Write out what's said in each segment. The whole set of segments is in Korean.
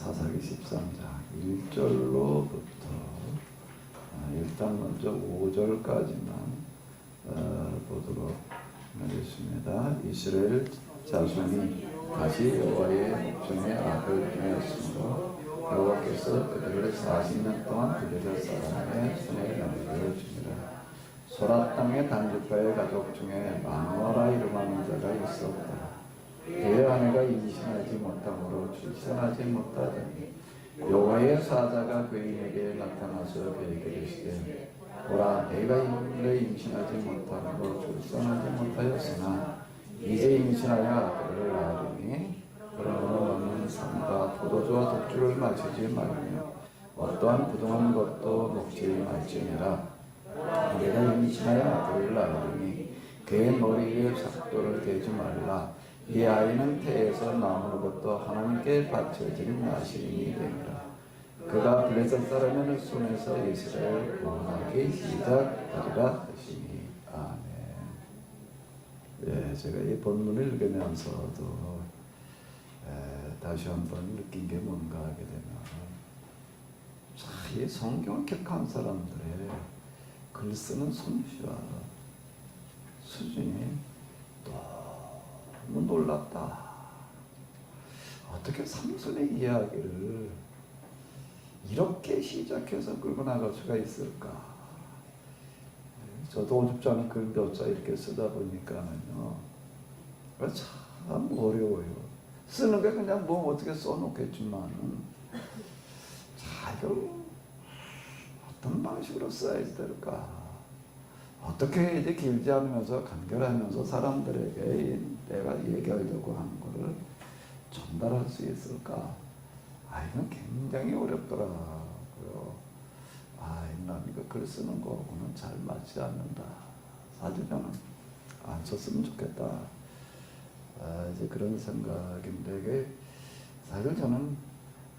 사사기 13장 1절로부터 일단 먼저 5절까지만 보도록 하겠습니다. 이스라엘 자손이 다시 여호와의 목전에 악을 행하였으므로 여호와께서 그들을 40년 동안 그들의 사람의 손에 넘겨주니라. 소라 땅의 단주가의 가족 중에 마노아라 이름하는 자가 있었다. 그의 아내가 임신하지 못함으로 출산하지 못하더니 여호와의 사자가 그에게 나타나서 그에게 이르시되 보라, 내가 이를 임신하지 못함으로 출산하지 못하였으나 이제 임신하여 아들을 낳으리니 그러므로 너는 삶과 포도주와 독주를 마시지 말며 어떠한 부동한 것도 먹지 말지니라. 내가 임신하여 아들을 낳으리니 그의 머리 위에 삭도를 대지 말라. 이 아이는 태에서 나오는 것도 하나님께 바쳐진 나시린이 되니라. 그가 블레셋 사람의 손에서 이스라엘 구원하기 시작하리라 하시니. 아멘. 예, 제가 이 본문을 읽으면서도 다시 한번 느낀 게 뭔가 하게 되면, 참, 이 성경을 격한 사람들의 글 쓰는 솜씨와 수준이 너무 놀랍다. 어떻게 삼손의 이야기를 이렇게 시작해서 끌고 나갈 수가 있을까? 저도 50장의 글 몇 자 이렇게 쓰다 보니까는요, 참 어려워요. 쓰는 게 그냥 뭐 어떻게 써놓겠지만은, 자, 이걸 어떤 방식으로 써야 될까? 어떻게 이제 길지 않으면서 간결하면서 사람들에게 내가 얘기하려고 하는 것을 전달할 수 있을까? 이건 굉장히 어렵더라고요. 난 이거 글 쓰는 거하고는 잘 맞지 않는다. 사실 저는 안 썼으면 좋겠다. 이제 그런 생각인데, 이게 사실 저는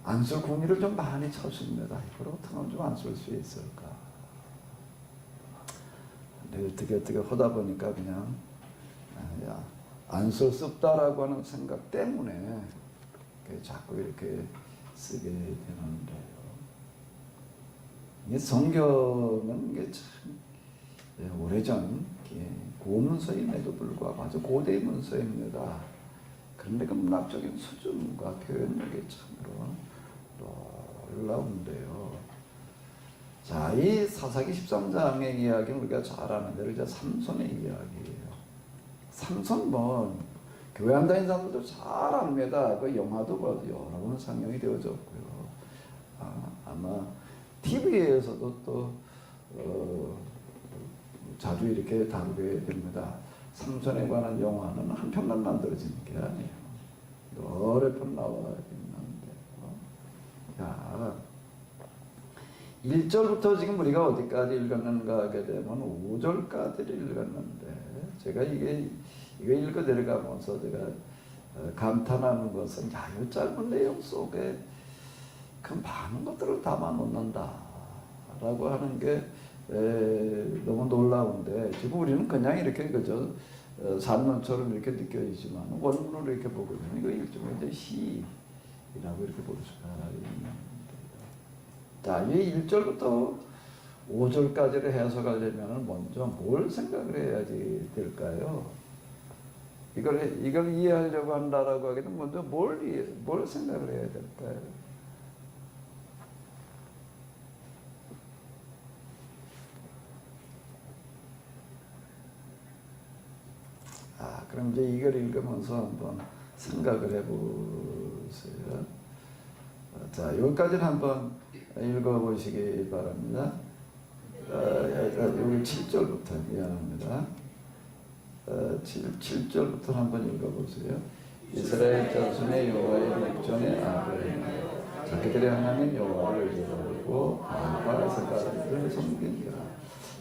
안 쓸 궁리를 좀 많이 쳤습니다. 이걸 어떻게 하면 좀 안 쓸 수 있을까? 근데 어떻게 하다 보니까 그냥, 안 쓸 수 없다라고 하는 생각 때문에 자꾸 이렇게 쓰게 되는데요. 이게 성경은 이게 참 오래전 고문서임에도 불구하고 아주 고대 문서입니다. 그런데 그 문학적인 수준과 표현력이 참으로 놀라운데요. 자, 이 사사기 13장의 이야기는 우리가 잘 아는데, 이제 삼손의 이야기예요. 삼손 교회 안 다니는 사람들도 잘 압니다. 그 영화도 봐도 여러 번 상영이 되어졌고요. 아마 TV에서도 또 자주 이렇게 다루게 됩니다. 삼손에 관한 영화는 한 편만 만들어지는 게 아니에요. 여러 편 나와 있는데요. 자, 1절부터 지금 우리가 어디까지 읽었는가 하게 되면 5절까지를 읽었는데, 제가 이거 읽어 내려가면서 제가 감탄하는 것은, 이 짧은 내용 속에 그 많은 것들을 담아 놓는다 라고 하는 게 너무 놀라운데, 지금 우리는 그냥 이렇게 그저 산문처럼 이렇게 느껴지지만 원문으로 이렇게 보거든요. 이거 일종의 이제 시라고 이렇게 볼 수가 있는. 자, 이 1절부터 5절까지를 해석하려면 먼저 뭘 생각을 해야지 될까요? 이걸 이해하려고 한다라고 하게 되면 먼저 뭘 생각을 해야 될까요? 그럼 이제 이걸 읽으면서 한번 생각을 해보세요. 자, 여기까지는 한번 읽어보시기 바랍니다. 여기 7절부터, 미안합니다. 7절부터 한번 읽어보세요. 이스라엘 자손의 여호와의 목전에 악을 행하여 자기들의 하나님 여호와를 잃어버리고 바알과 아세라를 섬기니라.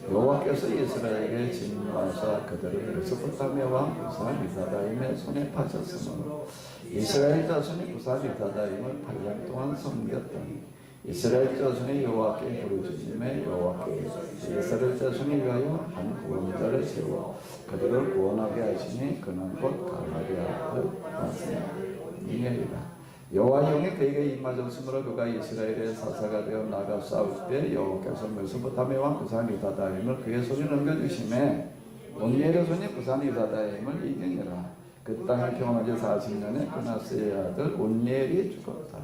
여호와께서 이스라엘에게 진노하사 그들을 메소포타미아 왕 부사 미사다임의 손에 파셨으므로 이스라엘 자손이 부사 미사다임을 8년 동안 섬겼더니 이스라엘 자손이 여호와께 부르짖음에 여호와께서 이스라엘 자손이 위하여 한 구원자를 세워 그들을 구원하게 하시니 그는 곧 갈라디아 아들 마스니엘이라. 여호와의 영이 그에게 임하셨으므로 그가 이스라엘의 사사가 되어 나가 싸울 때 여호와께서 메소포타미아 왕 부산 유다다임을 그의 손에 넘겨주심에 온니엘의 손이 부산 유다다임을 이기니라. 그 땅을 평안하지 40년에 그나스의 아들 온니엘이 죽었다.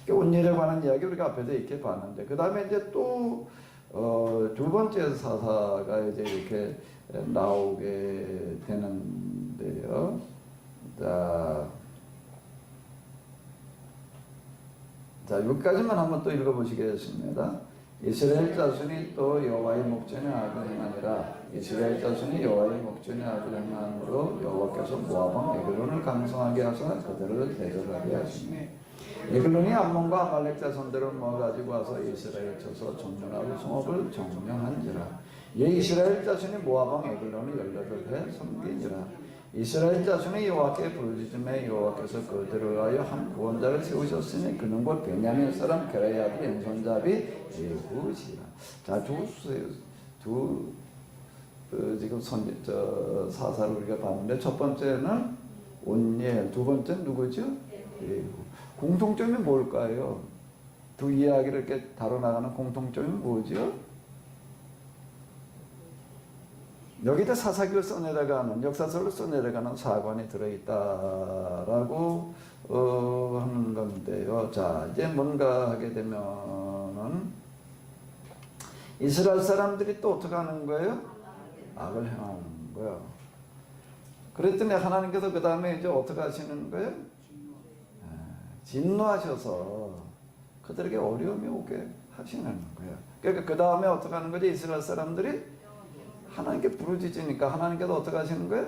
온니엘에 관한 이야기 우리가 앞에서 이렇게 봤는데, 그 다음에 이제 또 두 번째 사사가 이제 이렇게 나오게 되는데요. 자, 여기까지만 한번 또 읽어보시겠습니다. 이스라엘 자손이 또 여호와의 목전에 악을 행하니라. 이스라엘 자손이 여호와의 목전에 악을 행함으로 여호와께서 모압 왕 에글론을 강성하게 하사 그들을 대적하게 하시니, 에글론이 암몬과 아말렉 자손들을 모아가지고 와서 이스라엘 쳐서 정령하고 성읍을 정령한지라. 이 이스라엘 자손이 모압 왕 에글론을 18해 섬기니라. 이스라엘 자손이 여호와께 부르짖음에 여호와께서 그들을 위하여 한 구원자를 세우셨으니 그는 곧 베냐민 사람 게라의 아들 왼손잡이 예후시라. 자, 지금 사사를 우리가 봤는데, 첫 번째는 온니엘, 두 번째는 누구죠? 예후. 공통점이 뭘까요? 두 이야기를 이렇게 다뤄나가는 공통점이 뭐죠? 여기다 사사기를 써내려가는, 역사서를 써내려가는 사관이 들어있다라고 하는 건데요. 자, 이제 뭔가 하게 되면은 이스라엘 사람들이 또 어떻게 하는 거예요? 악을 행하는 거예요. 그랬더니 하나님께서 그 다음에 이제 어떻게 하시는 거예요? 진노하셔서 그들에게 어려움이 오게 하시는 거예요. 그러니까 그 다음에 어떻게 하는 거지? 이스라엘 사람들이 하나님께 부르짖으니까 하나님께서 어떻게 하시는 거예요?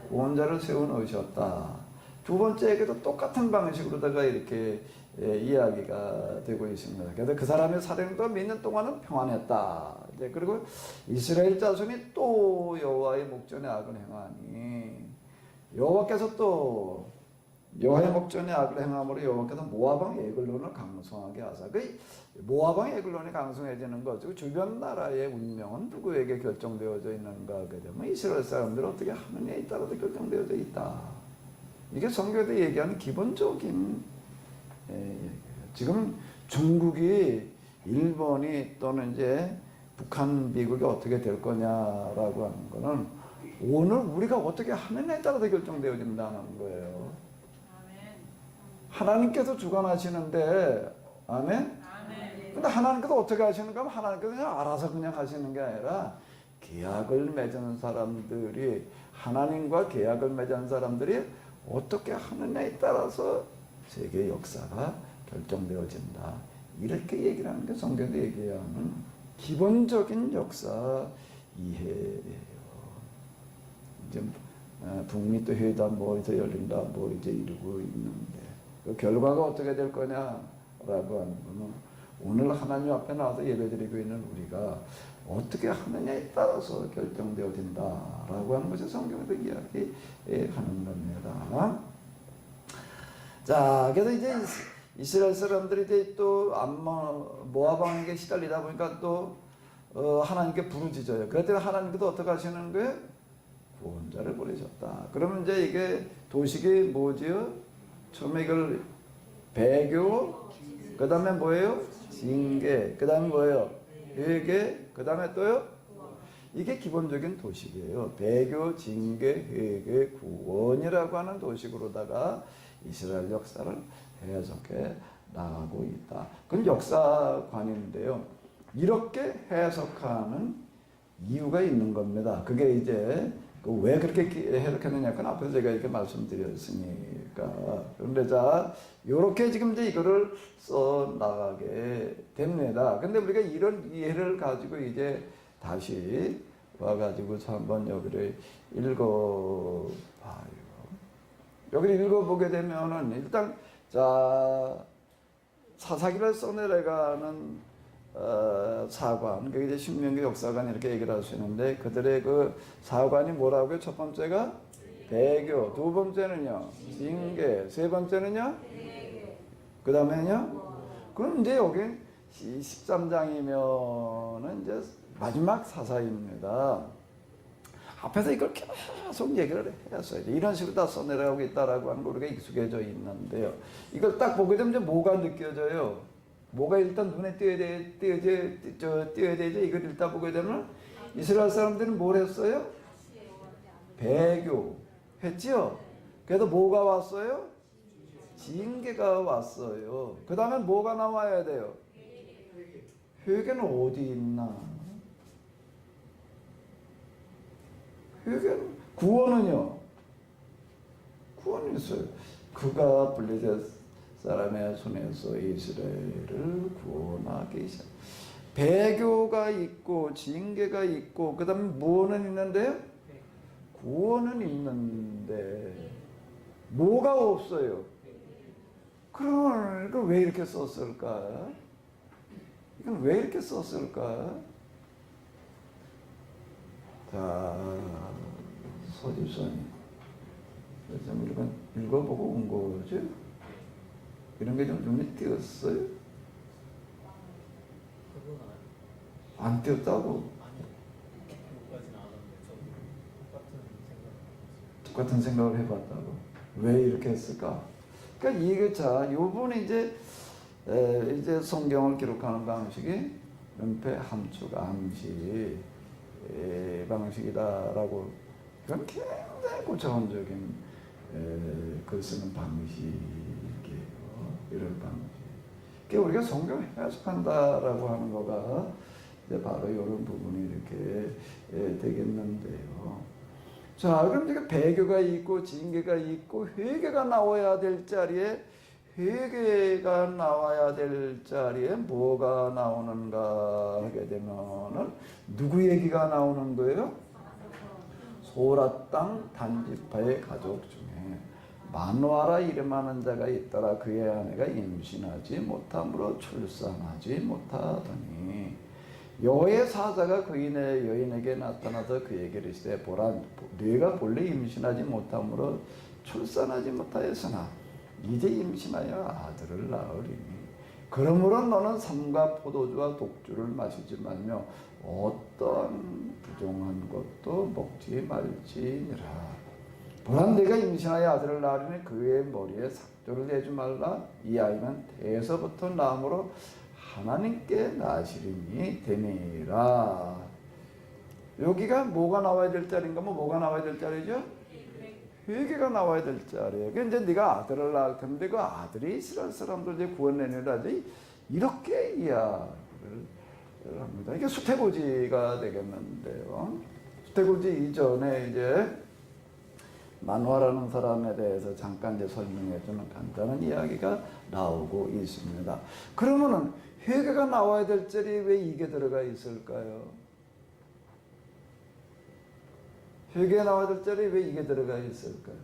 구원자를 세워놓으셨다. 두 번째에게도 똑같은 방식으로다가 이렇게 이야기가 되고 있습니다. 그래서 그 사람의 살인도 몇 년 동안은 평안했다. 이제 그리고 이스라엘 자손이 또 여호와의 목전에 악을 행하니 여호와께서 또 여호와의 목전에 악을 행함으로 여호와께서 모압 왕 에글론을 강성하게 하사. 그 모압 왕 에글론이 강성해지는 거죠. 주변 나라의 운명은 누구에게 결정되어져 있는가 하게 되면 이스라엘 사람들은 어떻게 하느냐에 따라서 결정되어져 있다. 이게 성경에서 얘기하는 기본적인 얘기예요. 지금 중국이, 일본이 또는 이제 북한, 미국이 어떻게 될 거냐라고 하는 거는 오늘 우리가 어떻게 하느냐에 따라서 결정되어진다는 거예요. 하나님께서 주관하시는데, 아멘? 근데 하나님께서 어떻게 하시는가 하면 하나님께서 그냥 알아서 그냥 하시는 게 아니라 계약을 맺은 사람들이, 하나님과 계약을 맺은 사람들이 어떻게 하느냐에 따라서 세계 역사가 결정되어진다. 이렇게 얘기를 하는 게 성경에서 얘기하는 기본적인 역사 이해예요. 이제 북미 또 회담 뭐 이제 열린다 뭐 이제 이루고 있는데, 그 결과가 어떻게 될 거냐라고 하는 거는 오늘 하나님 앞에 나와서 예배드리고 있는 우리가 어떻게 하느냐에 따라서 결정되어진다라고 하는 것이 성경에서 이야기하는 겁니다. 자, 그래서 이제 이스라엘 사람들이 이제 또 모압 왕에게 시달리다 보니까 또 하나님께 부르짖어요. 그랬더니 하나님께서 어떻게 하시는 거예요? 구원자를 보내셨다. 그러면 이제 이게 도식이 뭐지요? 처음에 이걸 배교, 그 다음에 뭐예요? 징계, 그 다음에 뭐예요? 회개, 그 다음에 또요? 이게 기본적인 도식이에요. 배교, 징계, 회개, 구원이라고 하는 도식으로다가 이스라엘 역사를 해석해 나가고 있다. 그건 역사관인데요. 이렇게 해석하는 이유가 있는 겁니다. 그게 이제 왜 그렇게 해석했느냐? 그건 앞에서 제가 이렇게 말씀드렸으니까. 그런데 자, 요렇게 지금 이제 이거를 써 나가게 됩니다. 근데 우리가 이런 이해를 가지고 이제 다시 와가지고서 한번 여기를 읽어봐요. 여기를 읽어보게 되면은 일단, 자, 사사기를 써내려가는 사관, 그게 이제 신명기 역사관 이렇게 얘기를 할 수 있는데, 그들의 그 사관이 뭐라고요? 첫 번째가 배교, 두 번째는요 징계, 세 번째는요 그 다음에는요. 그럼 이제 여기 13장이면은 이제 마지막 사사입니다. 앞에서 이걸 계속 얘기를 했어요. 이런 식으로 다 써내려가고 있다라고 하는 거 우리가 익숙해져 있는데요. 이걸 딱 보게 되면 이제 뭐가 느껴져요? 뭐가 일단 눈에 띄어야 되죠. 이걸 일단 보게 되면 이스라엘 사람들은 뭘 했어요? 배교 했지요. 그래서 뭐가 왔어요? 징계가 왔어요. 그 다음에 뭐가 나와야 돼요? 회개는 어디 있나? 회개는, 구원은요? 구원이 있어요. 그가 블레셋 사람의 손에서 이스라엘을 구원하기 시작. 배교가 있고 징계가 있고 그 다음에 무엇은 있는데요? 구원은 있는데 뭐가 없어요? 그럼 이걸 왜 이렇게 썼을까? 이건 왜 이렇게 썼을까? 자, 서집사님, 좀 읽어보고 온 거죠? 이런 게 좀 눈에 띄었어요? 안 띄었다고? 똑같은 생각을 해봤다고. 왜 이렇게 했을까? 그러니까 이게 자, 요번에 이제 성경을 기록하는 방식이 은폐, 함축, 암시 방식이다라고. 이건 굉장히 고차원적인 글 쓰는 방식이에요. 이런 방식. 그러니까 우리가 성경을 해석한다라고 하는 거가 이제 바로 이런 부분이 이렇게 되겠는데요. 자, 그럼 지금 배교가 있고 징계가 있고 회개가 나와야 될 자리에 회개가 나와야 될 자리에 뭐가 나오는가 하게 되면은 누구 얘기가 나오는 거예요? 소라 땅 단지파의 가족 중에 마누아라 이름하는 자가 있더라. 그의 아내가 임신하지 못함으로 출산하지 못하더니 여호와의 사자가 그인의 여인에게 나타나서 그에게 이르시되 보라 네가 본래 임신하지 못함으로 출산하지 못하였으나 이제 임신하여 아들을 낳으리니 그러므로 너는 삼가 포도주와 독주를 마시지 말며 어떤 부정한 것도 먹지 말지니라. 보라 네가 임신하여 아들을 낳으리니 그의 머리에 삭조를 내지 말라. 이 아이는 태에서부터 나음으로 하나님께 나시리니 됨이라. 여기가 뭐가 나와야 될 자리인가? 뭐가 나와야 될 자리죠? 회개가 나와야 될 자리예요. 그러니까 이제 네가 아들을 낳을 텐데 그 아들이 이스라엘 사람들 이제 구원내니라. 이렇게 이야기를 합니다. 이게 수태고지가 되겠는데요. 수태고지 이전에 이제 만화라는 사람에 대해서 잠깐 이제 설명해주는 간단한 이야기가 나오고 있습니다. 그러면은 회개가 나와야 될 자리에 왜 이게 들어가 있을까요? 회개가 나와야 될 자리에 왜 이게 들어가 있을까요?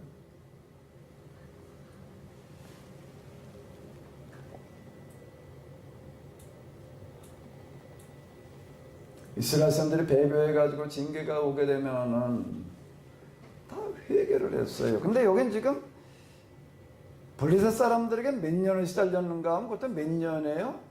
이스라엘 사람들이 배교해가지고 징계가 오게 되면은 다 회개를 했어요. 근데 여긴 지금 블레셋 사람들에게 몇 년을 시달렸는가 하면 그것도 몇 년이에요?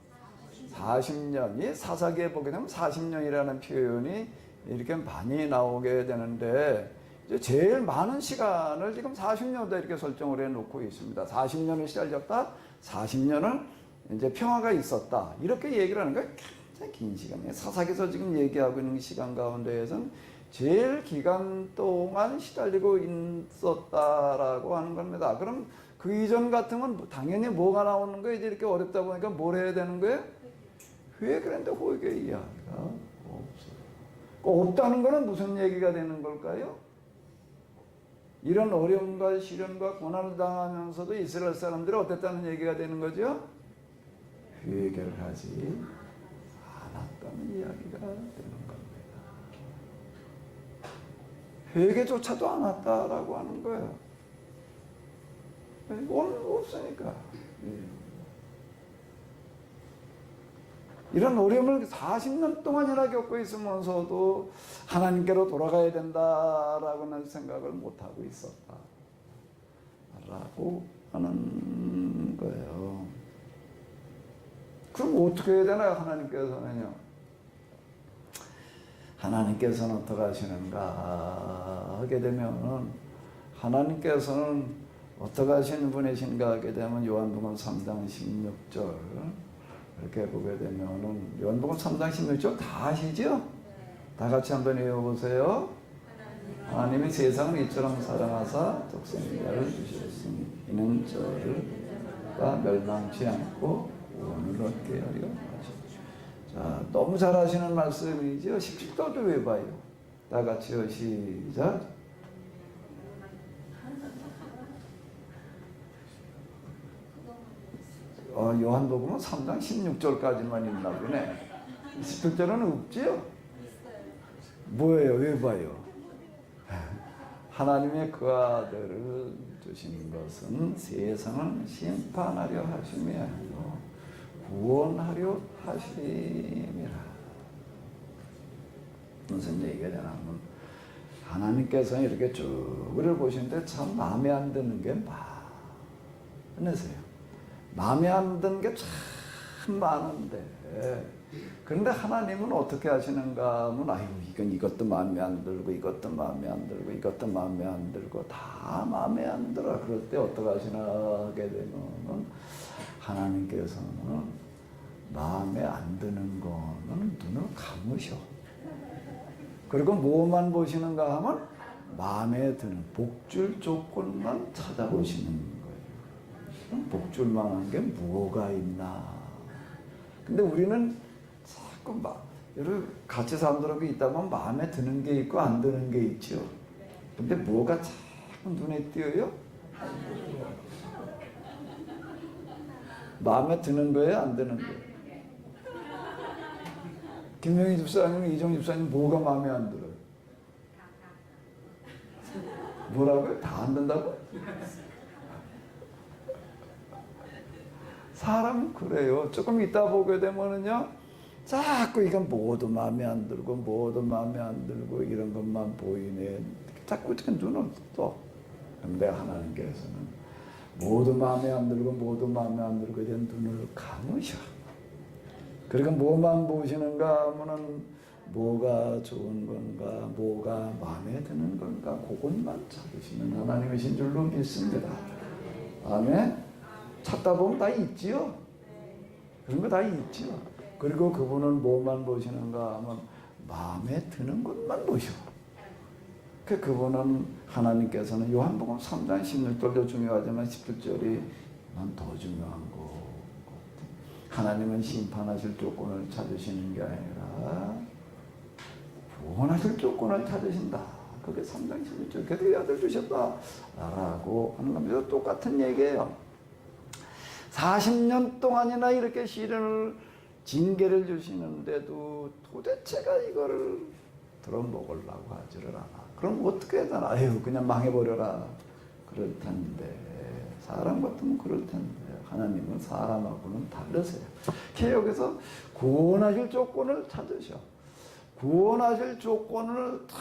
40년. 이 사사기에 보게 되면 40년이라는 표현이 이렇게 많이 나오게 되는데 이제 제일 많은 시간을 지금 40년도 이렇게 설정을 해 놓고 있습니다. 40년을 시달렸다. 40년을 이제 평화가 있었다. 이렇게 얘기를 하는 거예요. 굉장히 긴 시간이에요. 사사기에서 지금 얘기하고 있는 시간 가운데에서는 제일 기간 동안 시달리고 있었다라고 하는 겁니다. 그럼 그 이전 같으면 당연히 뭐가 나오는 거예요? 이제 이렇게 어렵다 보니까 뭘 해야 되는 거예요? 회개했는데 회개 이야기가 없어요. 없다는 거는 무슨 얘기가 되는 걸까요? 이런 어려움과 시련과 고난을 당하면서도 이스라엘 사람들이 어땠다는 얘기가 되는 거죠? 회개를 하지 않았다는 이야기가 되는 겁니다. 회개조차도 않았다라고 하는 거예요. 없으니까. 이런 어려움을 40년 동안이나 겪고 있으면서도 하나님께로 돌아가야 된다라고는 생각을 못하고 있었다. 라고 하는 거예요. 그럼 어떻게 해야 되나요? 하나님께서는요. 하나님께서는 어떻게 하시는가 하게 되면 하나님께서는 어떻게 하시는 분이신가 하게 되면 요한복음 3장 16절 이렇게 보게 되면은 요한복음 3장 16절 다 아시죠? 다 같이 한번 외워보세요. 하나님이 세상을 이처럼 사랑하사 독생자를 주셨으니 이는 저희가 멸망치 않고 구원을 얻게 하려 하셨다. 자, 너무 잘 하시는 말씀이죠. 17절도 외워봐요. 다 같이요. 시작. 요한복음은 3장 16절까지만 있나 보네. 17절은 없지요? 뭐예요? 외워봐요. 하나님의 그 아들을 주신 것은 세상을 심판하려 하심이 아니요 구원하려 하심이라. 무슨 얘기가 되냐면 하나님께서 이렇게 쭉 우리를 보시는데 참 마음에 안 드는 게 많으세요. 마음에 안 드는 게 참 많은데 그런데 하나님은 어떻게 하시는가 하면 아유 이건 이것도 마음에 안 들고 이것도 마음에 안 들고 이것도 마음에 안 들고 다 마음에 안 들어. 그럴 때 어떻게 하시나 하게 되면 하나님께서는 마음에 안 드는 거는 눈을 감으셔. 그리고 뭐만 보시는가 하면 마음에 드는 복줄 조건만 찾아보시는 거예요. 복줄 만한 게 뭐가 있나. 근데 우리는 자꾸 막 여러 같이 사람들하고 있다 보면 마음에 드는 게 있고 안 드는 게 있죠. 근데 뭐가 자꾸 눈에 띄어요? 마음에 드는 거예요? 안 드는 거예요? 김명희 집사님, 이정 집사님 뭐가 마음에 안 들어요? 뭐라고요? 다 안 된다고? 사람은 그래요. 조금 있다 보게 되면은요, 자꾸 이건 뭐도 마음에 안 들고, 뭐도 마음에 안 들고, 이런 것만 보이네. 자꾸 이렇게 눈을 떠. 근데 하나님께서는 뭐도 마음에 안 들고, 뭐도 마음에 안 들고, 이런 눈을 감으셔. 그리고 뭐만 보시는가 하면은 뭐가 좋은 건가, 뭐가 마음에 드는 건가, 그것만 찾으시는 하나님이신 줄로 믿습니다. 아멘. 찾다 보면 다 있지요. 그런 거 다 있지요. 그리고 그분은 뭐만 보시는가 하면 마음에 드는 것만 보셔. 그분은 하나님께서는 요한복음 3장 16절도 중요하지만 17절이 난 더 중요한 거. 하나님은 심판하실 조건을 찾으시는 게 아니라 구원하실 조건을 찾으신다. 그게 3장 16절. 그래도 아들 주셨다. 라고 하는 겁니다. 똑같은 얘기예요. 40년 동안이나 이렇게 시련을 징계를 주시는데도 도대체가 이거를 들어먹으려고 하지를 않아. 그럼 어떻게 해야 되나? 아유 그냥 망해버려라. 그럴 텐데 사람 같으면 그럴 텐데 하나님은 사람하고는 다르세요. 개혁에서 구원하실 조건을 찾으셔. 구원하실 조건을 다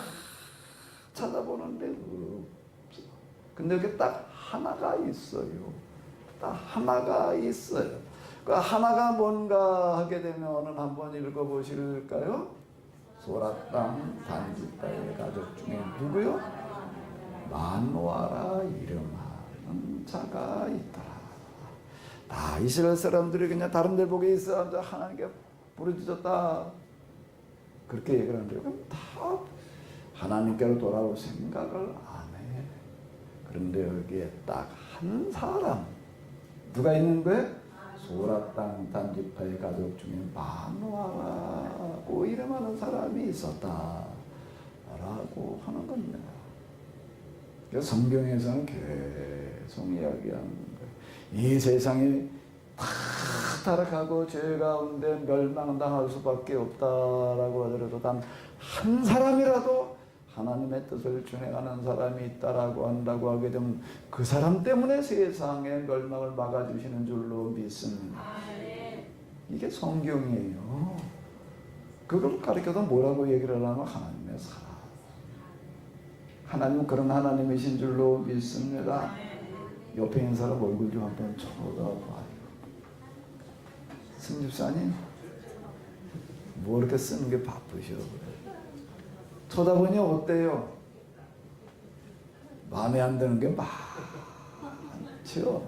찾아보는데 없어. 근데 이게 딱 하나가 있어요. 하나가 있어요. 그 하나가 뭔가 하게 되면은 한번 읽어보실까요? 소라 땅 단지파의 가족 중에 누구요? 마노아라 이름하는 자가 있더라. 다 이스라엘 사람들이 그냥 다른 데 보게 있어 하나님께 부르짖었다. 그렇게 얘기를 하는데 다 하나님께로 돌아올 생각을 안 해. 그런데 여기에 딱 한 사람 누가 있는 거예요? 소라 땅 단지파의 가족 중에 마노아라고 이름하는 사람이 있었다 라고 하는 겁니다. 그래서 성경에서는 계속 이야기하는 거예요. 이 세상이 다 타락하고 죄 가운데 멸망당할 수밖에 없다라고 하더라도 단 한 사람이라도 하나님의 뜻을 준행하는 사람이 있다라고 한다고 하게 되면 그 사람 때문에 세상의 멸망을 막아주시는 줄로 믿습니다. 이게 성경이에요. 그걸 가르쳐도 뭐라고 얘기를 하냐면 하나님의 사랑. 하나님은 그런 하나님이신 줄로 믿습니다. 옆에 있는 사람 얼굴 좀 한번 쳐다봐요. 승집사님 뭐 이렇게 쓰는 게 바쁘셔 그래. 쳐다보니 어때요? 마음에 안 드는 게 많죠.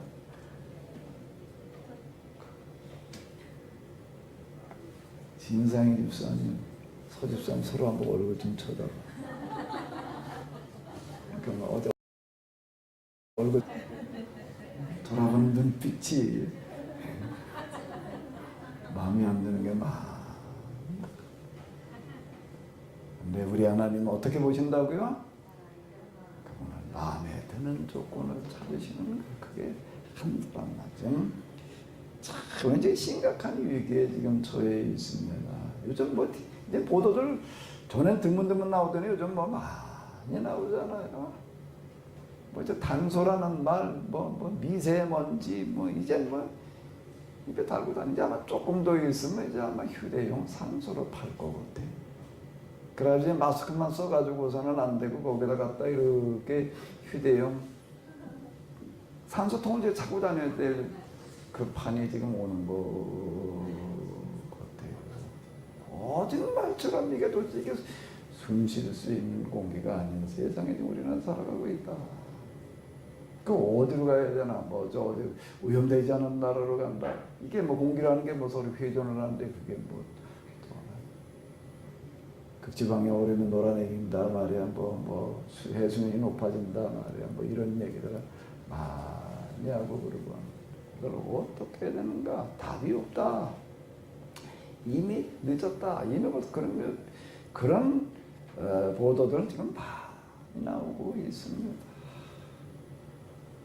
진상이 집사님, 서집사님 서로 한번 얼굴 좀 쳐다봐. 그러니까 어디 얼굴 돌아보는 눈빛이 마음에 안 드는 게 많아. 근데 우리 하나님은 어떻게 보신다고요? 그분은 마음에 드는 조건을 찾으시는 그게 한밤낮은 참 이제 심각한 위기에 지금 처해 있습니다. 요즘 뭐 이제 보도들 전엔 드문드문 나오더니 요즘 뭐 많이 나오잖아요. 뭐 이제 단소라는 말, 뭐 미세먼지, 뭐 이제 뭐 입에 달고 다니지 아마 조금 더 있으면 이제 아마 휴대용 산소로 팔 것 같아. 그래서 마스크만 써가지고서는 안 되고 거기다 갖다 이렇게 휴대용 산소통을 이제 찾고 다녀야 될 그 판이 지금 오는 것 같아요. 어진 말처럼 이게 도대체 숨 쉴 수 있는 공기가 아닌 세상에 우리는 살아가고 있다. 그 어디로 가야 되나? 뭐 저 어디 오염되지 않은 나라로 간다. 이게 뭐 공기라는 게 뭐 서로 회전을 하는데 그게 뭐 극지방에 오르면 놀아내긴다 말이야. 뭐 해수면이 높아진다 말이야. 뭐 이런 얘기들을 많이 하고 그러고 그걸 어떻게 해야 되는가? 답이 없다. 이미 늦었다. 이미 벌써 그런 보도들은 지금 많이 나오고 있습니다.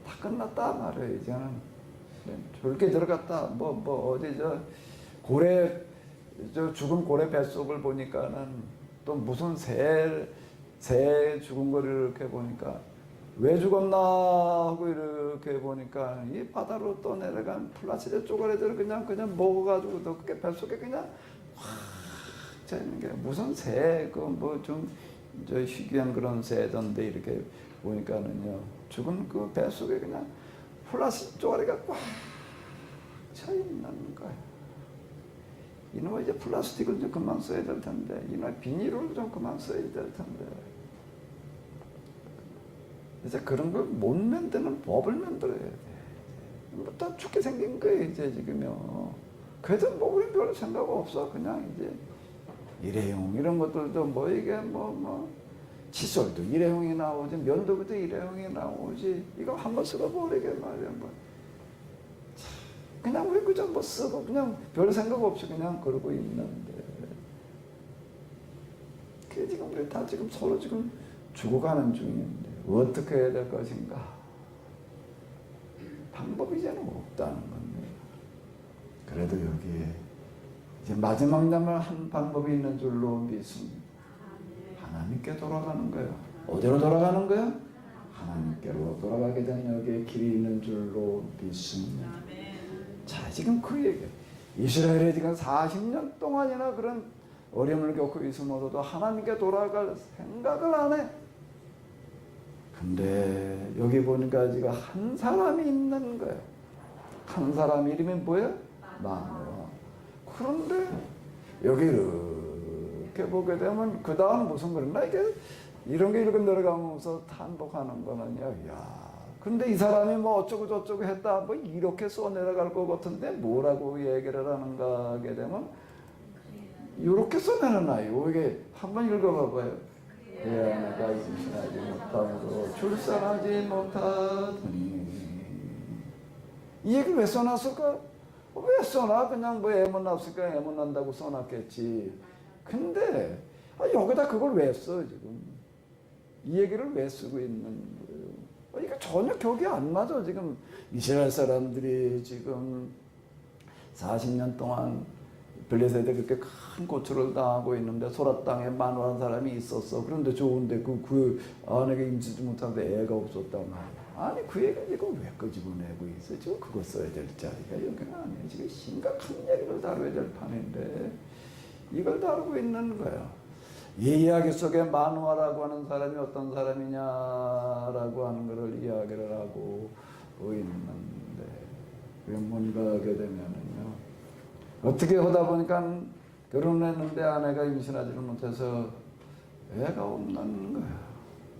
다 끝났다 말이에요. 이제는 졸게 들어갔다. 뭐 어디 죽은 고래 뱃속을 보니까는 또 무슨 새 죽은 거를 이렇게 보니까 왜 죽었나 하고 이렇게 보니까 이 바다로 떠내려간 플라스틱 쪼가리들을 그냥 먹어가지고 또 그게 뱃속에 그냥 확 차 있는 게 무슨 좀 희귀한 그런 새던데 이렇게 보니까는요 죽은 그 뱃속에 그냥 플라스틱 쪼가리가 꽉 차 있는 거예요. 이놈의 이제 플라스틱을 좀 그만 써야 될 텐데, 이놈의 비닐을 좀 그만 써야 될 텐데. 이제 그런 걸 못 만드는 법을 만들어야 돼. 뭐 다 죽게 생긴 거예요, 이제 지금요. 그래도 뭐 우리 별 생각 없어. 그냥 이제 일회용 이런 것들도 뭐 이게 칫솔도 일회용이 나오지, 면도기도 일회용이 나오지. 이거 한번 쓸어버리게 말이야. 그냥 우리 그저 쓰고 그냥 별 생각 없이 그냥 그러고 있는데 그게 지금 우리 다 지금 서로 지금 죽어가는 중인데 어떻게 해야 될 것인가? 방법이 이제는 없다는 겁니다. 그래도 여기에 이제 마지막 남을 한 방법이 있는 줄로 믿습니다. 하나님께 돌아가는 거예요. 어디로 돌아가는 거예요? 하나님께로 돌아가게 되면 여기에 길이 있는 줄로 믿습니다. 자, 지금 그 얘기. 이스라엘이 지금 40년 동안이나 그런 어려움을 겪고 있으면서도 하나님께 돌아갈 생각을 안 해. 근데 여기 보니까 지금 한 사람이 있는 거예요. 한 사람 이름이 뭐예요? 마누아. 그런데 여기 이렇게 보게 되면 그 다음 무슨 그랬나? 이게 이런 게 읽어 내려가면서 탄복하는 거는요. 야. 근데 이 사람이 뭐 어쩌고 저쩌고 했다. 뭐 이렇게 써 내려갈 것 같은데 뭐라고 얘기를 하는가 하게 되면 이렇게 써 내려놔요. 이게 한번 읽어봐봐요. 내가 임신하지 못함으로 출산하지 못하더니 이 얘기를 왜 써놨을까? 왜 써놔? 그냥 뭐 애못 낳았을까? 애못 낳는다고 써놨겠지. 근데 여기다 그걸 왜 써 지금? 이 얘기를 왜 쓰고 있는 거예요? 이거 전혀 격이 안 맞아. 지금 이스라엘 사람들이 지금 40년 동안 블레셋에 그렇게 큰 고초를 당하고 있는데 소라 땅에 마누라는 사람이 있었어. 그런데 좋은데 그 아내가 임신하지 못하는데 애가 없었단 말이야. 아니 그 얘기를 지금 왜 끄집어내고 있어? 지금 그거 써야 될 자리가 여기는 아니야. 지금 심각한 얘기를 다뤄야 될 판인데 이걸 다루고 있는 거야. 이 이야기 속에 마누아라고 하는 사람이 어떤 사람이냐라고 하는 것을 이야기를 하고 있는데 뭔가 하게 되면은요. 어떻게 하다 보니까 결혼했는데 아내가 임신하지를 못해서 애가 없는 거야.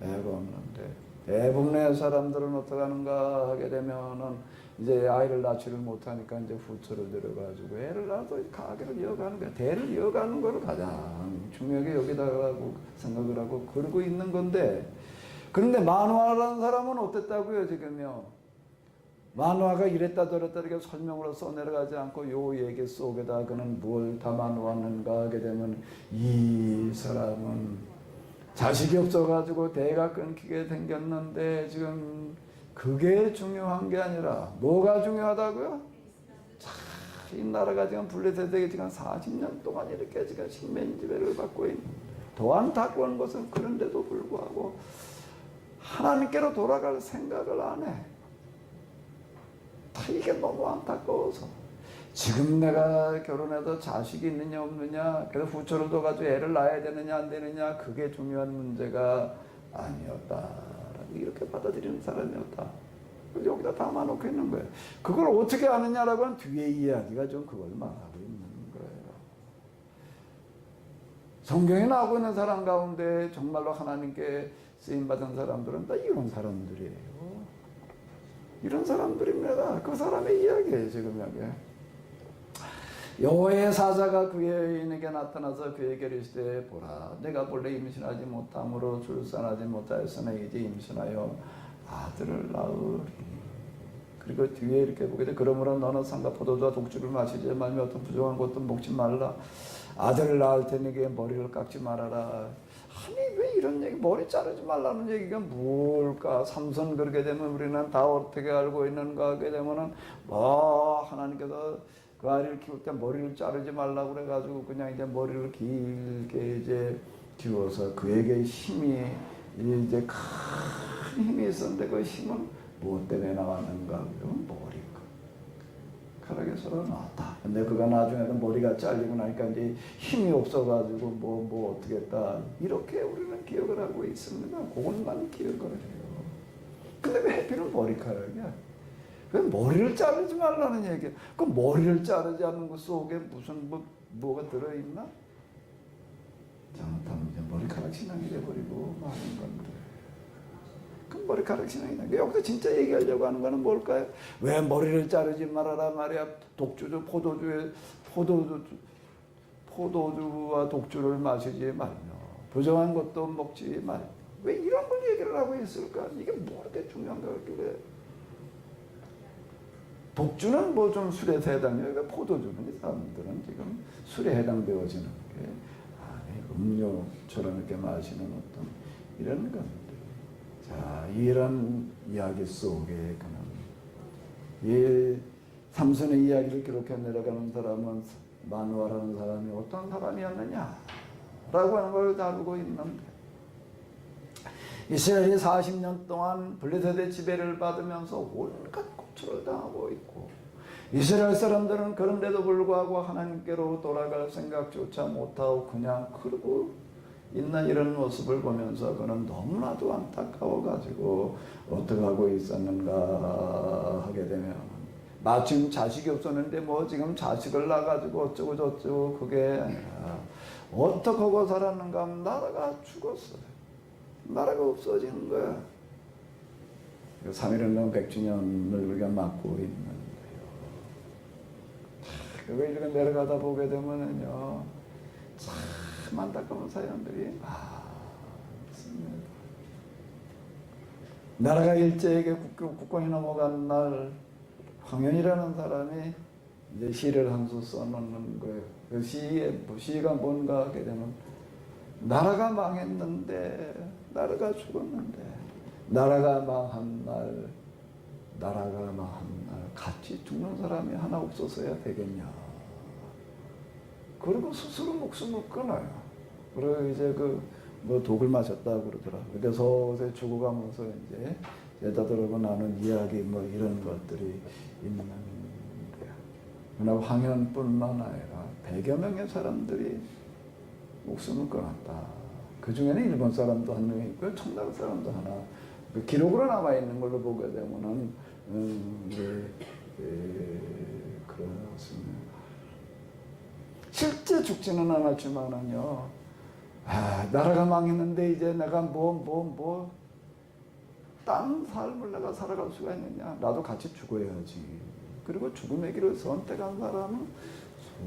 애가 없는데 대부분의 사람들은 어떻게 하는가 하게 되면은 이제 아이를 낳지를 못하니까 이제 후처를 들여가지고 애를 낳아도 가게를 이어가는 거야. 대를 이어가는 거를 가장 중요하게 여기다가고 생각을 하고 그러고 있는 건데, 그런데 만화라는 사람은 어땠다고요 지금요? 만화가 이랬다 저랬다 이렇게 설명으로 써내려가지 않고 요 얘기 속에다 그는 뭘 담아놓았는가 하게 되면, 이 사람은 자식이 없어가지고 대가 끊기게 생겼는데 지금 그게 중요한 게 아니라 뭐가 중요하다고요? 이 나라가 지금 분裂되게 지금 40년 동안 이렇게 지금 식민 지배를 받고 있는, 더 안타까운 것은 그런데도 불구하고 하나님께로 돌아갈 생각을 안 해. 이게 너무 안타까워서 지금 내가 결혼해서 자식이 있느냐 없느냐, 그래서 후처를 둬가지고 애를 낳아야 되느냐 안 되느냐, 그게 중요한 문제가 아니었다, 이렇게 받아들이는 사람이었다. 여기다 담아놓고 있는 거예요. 그걸 어떻게 아느냐라고 하는 뒤에 이야기가 좀 그걸 말하고 있는 거예요. 성경에 나오고 있는 사람 가운데 정말로 하나님께 쓰임받은 사람들은 다 이런 사람들이에요. 이런 사람들입니다. 그 사람의 이야기예요 지금 여기. 여호와의 사자가 그의 여인에게 나타나서 그에게 이르시되, 보라, 내가 본래 임신하지 못함으로 출산하지 못하였으나 이제 임신하여 아들을 낳으리니. 그리고 뒤에 이렇게 보게 돼. 그러므로 너는 상과 포도주와 독주를 마시지 말며 어떤 부정한 것도 먹지 말라. 아들을 낳을 테니 그의 머리를 깎지 말아라. 아니 왜 이런 얘기, 머리 자르지 말라는 얘기가 뭘까? 삼손 그렇게 되면 우리는 다 어떻게 알고 있는가 하게 되면은 하나님께서 그 아이를 키울 때 머리를 자르지 말라고 그래가지고 그냥 이제 머리를 길게 이제 키워서 그에게 힘이 이제 큰 힘이 있었는데 그 힘은 무엇 때문에 나왔는가? 머리카락에서 나왔다. 근데 그가 나중에는 머리가 잘리고 나니까 이제 힘이 없어가지고 뭐 어떻게 했다, 이렇게 우리는 기억을 하고 있습니다. 그것만 기억을 해요. 근데 왜 하필은 머리카락이야? 왜 머리를 자르지 말라는 얘기야? 그 머리를 자르지 않는 것 속에 무슨 뭐가 들어있나? 잘못하면 이제 머리카락 신앙이 돼버리고 마는 건데. 그 머리카락 신앙이다. 여기서 진짜 얘기하려고 하는 거는 뭘까요? 왜 머리를 자르지 말아라 말이야? 포도주와 독주를 마시지 말며 부정한 것도 먹지 말며, 왜 이런 걸 얘기를 하고 있을까? 이게 뭐 이렇게 중요한 거길래? 독주는 뭐 좀 술에 해당돼요. 왜 포도주는 이 사람들은 지금 술에 해당되어지는 게 음료처럼 이렇게 마시는 어떤 이런 건데. 자, 이런 이야기 속에 이 삼손의 이야기를 기록해 내려가는 사람은 마누아라는 사람이 어떤 사람이었느냐 라고 하는 걸 다루고 있는데, 이스라엘이 40년 동안 블레셋의 지배를 받으면서 온갖 고초를 당하고 있고, 이스라엘 사람들은 그런데도 불구하고 하나님께로 돌아갈 생각조차 못하고 그냥 그러고 있는 이런 모습을 보면서 그는 너무나도 안타까워가지고 어떻게 하고 있었는가 하게 되면, 마침 자식이 없었는데 뭐 지금 자식을 낳아가지고 어쩌고 저쩌고 그게 아니라 어떻게 하고 살았는가 하면 나라가 죽었어요. 나라가 없어지는 거야. 3.1운동 100주년을 우리가 맞고 있는데요. 그거 이렇게 내려가다 보게 되면은요, 참 안타까운 사연들이 많습니다. 나라가 일제에게 국권이 넘어간 날, 황현이라는 사람이 이제 시를 한 수 써놓는 거예요. 그 시가 뭔가 하게 되면, 나라가 망했는데, 나라가 죽었는데, 나라가 망한 날, 같이 죽는 사람이 하나 없었어야 되겠냐. 그리고 스스로 목숨을 끊어요. 그리고 이제 독을 마셨다고 그러더라고요. 그래서 죽어가면서 이제 여자들하고 나눈 이야기 이런 것들이 있는 거야. 그러나 황현뿐만 아니라 100여 명의 사람들이 목숨을 끊었다. 그 중에는 일본 사람도 한 명 있고요, 청나라 사람도 하나. 그 기록으로 남아 있는 걸로 보게 되면은 그렇습니다. 실제 죽지는 않았지만은요, 나라가 망했는데 이제 내가 딴 삶을 내가 살아갈 수가 있느냐. 나도 같이 죽어야지. 그리고 죽음의 길을 선택한 사람은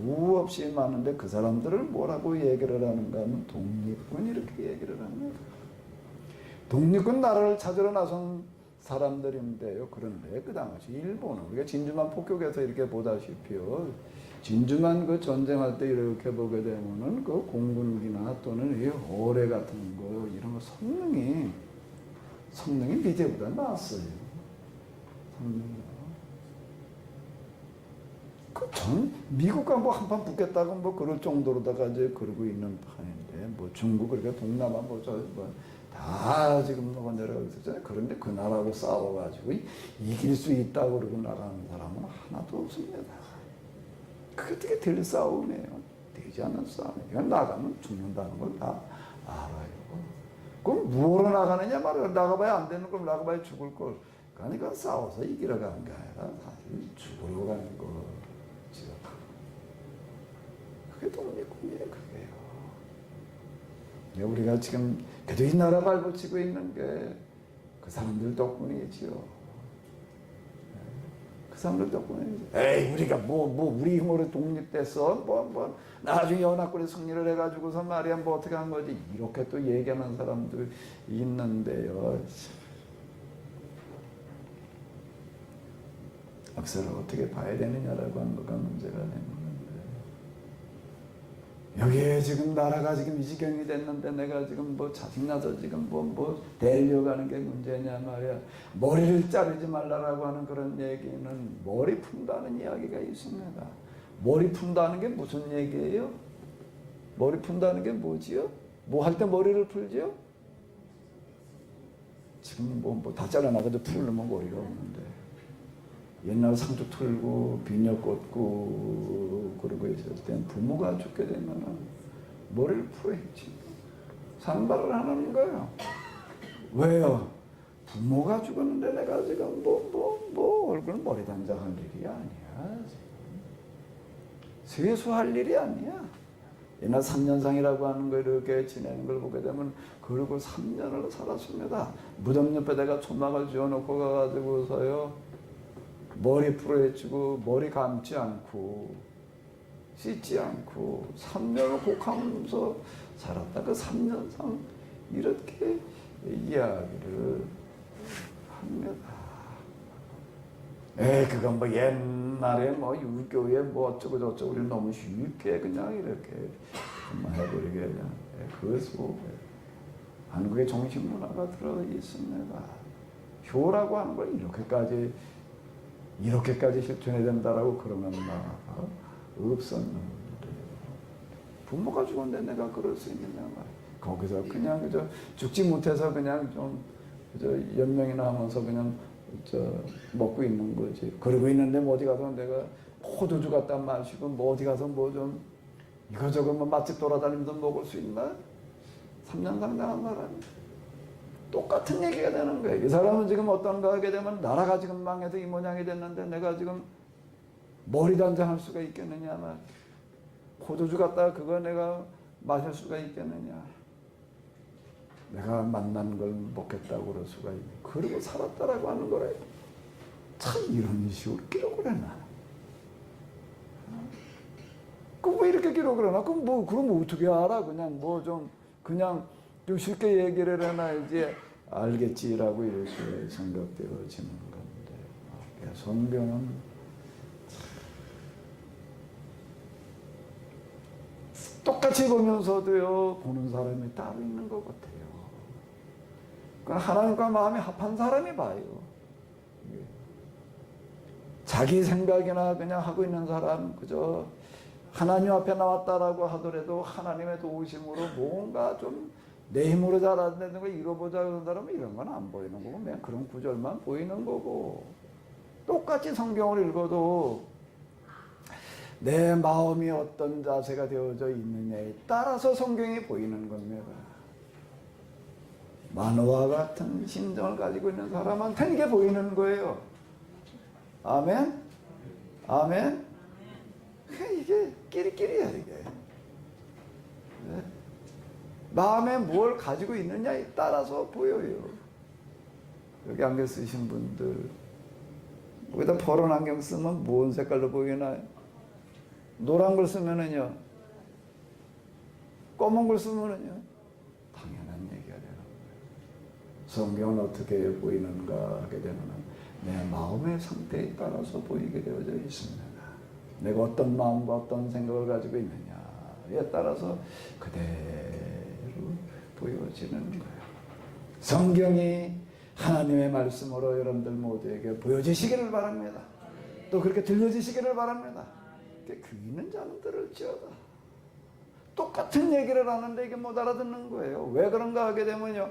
수없이 많은데 그 사람들을 뭐라고 얘기를 하는가 하면 독립군 이렇게 얘기를 합니다. 독립군 나라를 찾으러 나선 사람들인데요. 그런데 그 당시 일본은 우리가 진주만 폭격해서 이렇게 보다시피요. 진주만 그 전쟁할 때 이렇게 보게 되면은 그 공군기나 또는 이 어뢰 같은 거 이런 거 성능이 미제보다 나았어요. 성능이. 전 미국과 뭐 한판 붙겠다고 뭐 그럴 정도로다가 이제 그러고 있는 판인데 뭐 중국 그러니까 동남아 다 지금 내려가고 있었잖아요. 그런데 그 나라하고 싸워가지고 이길 수 있다고 그러고 나가는 사람은 하나도 없습니다. 그게 어떻게 될 싸움이에요? 되지 않는 싸움이에요. 나가면 죽는다는 걸 다 알아요. 그럼 뭐로 나가느냐 말이야. 나가봐야 안 되는 걸 나가봐야 죽을 걸. 그러니까 싸워서 이기러 가는 게 아니라 사실 죽으러 가는 거. 그게 독립군이에요. 그게요. 우리가 지금 그래도 이 나라 발붙이고 있는 게 그 사람들 덕분이지요. 그 사람들 덕분이지. 에이 우리가 우리 힘으로 독립됐어. 나중에 연합군이 승리를 해가지고서 말이야 어떻게 한 거지. 이렇게 또 얘기하는 사람들 있는데요. 역사를 어떻게 봐야 되느냐라고 하는 거가 문제가 됩니다. 여기에 지금 나라가 지금 이 지경이 됐는데 내가 지금 짜증나서 지금 데려가는 게 문제냐 말이야. 머리를 자르지 말라라고 하는 그런 얘기는 머리 푼다는 이야기가 있습니다. 머리 푼다는 게 무슨 얘기예요? 머리 푼다는 게 뭐지요? 뭐 할 때 머리를 풀지요? 지금 다 잘라나가도 풀려면 머리가 없는데. 옛날 상투 틀고 비녀 꽂고 그러고 있을 땐 부모가 죽게 되면은 머리를 풀어야지. 산발을 하는 거예요. 왜요? 부모가 죽었는데 내가 지금 얼굴 머리 단장할 일이 아니야. 세수할 일이 아니야. 옛날 3년상이라고 하는 거 이렇게 지내는 걸 보게 되면 그러고 3년을 살았습니다. 무덤 옆에 내가 초막을 지어놓고 가가지고서요. 머리 풀어헤치고 머리 감지 않고 씻지 않고 3년을 곡하면서 살았다. 그 3년상 이렇게 이야기를 합니다. 그건 옛날에 유교에 어쩌고 저쩌고 우리 너무 쉽게 그냥 이렇게 해버리게 그냥 그 속에 한국의 정신문화가 들어 있습니다. 효라고 하는 걸 이렇게까지 실천해야 된다라고 그러면 없었는데 부모가 죽었는데 내가 그럴 수 있느냐 말이야. 거기서 그냥 그저 죽지 못해서 그냥 좀 그저 연명이나 하면서 그냥 먹고 있는 거지. 그러고 있는데 어디 가서 내가 포도주 갖다 마시고 어디 가서 좀 이거저거 맛집 돌아다니면서 먹을 수 있나? 3년 상당한 사람이. 똑같은 얘기가 되는 거예요. 이 사람은 지금 어떤가 하게 되면 나라가 지금 망해서 이 모양이 됐는데 내가 지금 머리 단장할 수가 있겠느냐 말. 포도주 갖다가 그거 내가 마실 수가 있겠느냐. 내가 만난 걸 먹겠다고 그럴 수가 있네. 그러고 살았다라고 하는 거래. 참 이런 식으로 기록을 해놔. 그럼 왜 이렇게 기록을 해놔? 그럼 어떻게 알아? 그냥 좀 쉽게 얘기를 해놔야지 알겠지라고 이렇게 생각되어지는 건데. 성경은 똑같이 보면서도요, 보는 사람이 따로 있는 것 같아요. 하나님과 마음이 합한 사람이 봐요. 자기 생각이나 그냥 하고 있는 사람, 그저 하나님 앞에 나왔다라고 하더라도 하나님의 도우심으로 뭔가 좀 내 힘으로 잘 안 되는 걸 이뤄보자 그런 사람은 이런 건 안 보이는 거고, 그냥 그런 구절만 보이는 거고, 똑같이 성경을 읽어도 내 마음이 어떤 자세가 되어져 있느냐에 따라서 성경이 보이는 겁니다. 만화와 같은 심정을 가지고 있는 사람한테는 이게 보이는 거예요. 아멘? 아멘? 이게 끼리끼리야, 이게. 네? 마음에 뭘 가지고 있느냐에 따라서 보여요. 여기 안경 쓰신 분들, 여기다 퍼런 안경 쓰면 뭔 색깔로 보이나요? 노란 걸 쓰면은요, 검은 걸 쓰면은요, 당연한 얘기가 되는 거예요. 성경은 어떻게 보이는가 하게 되면은 내 마음의 상태에 따라서 보이게 되어져 있습니다. 내가 어떤 마음과 어떤 생각을 가지고 있느냐에 따라서 그대로 보여지는 거예요. 성경이 하나님의 말씀으로 여러분들 모두에게 보여지시기를 바랍니다. 또 그렇게 들려지시기를 바랍니다. 귀 있는 자는 들을지어다. 똑같은 얘기를 하는데 이게 못 알아듣는 거예요. 왜 그런가 하게 되면요,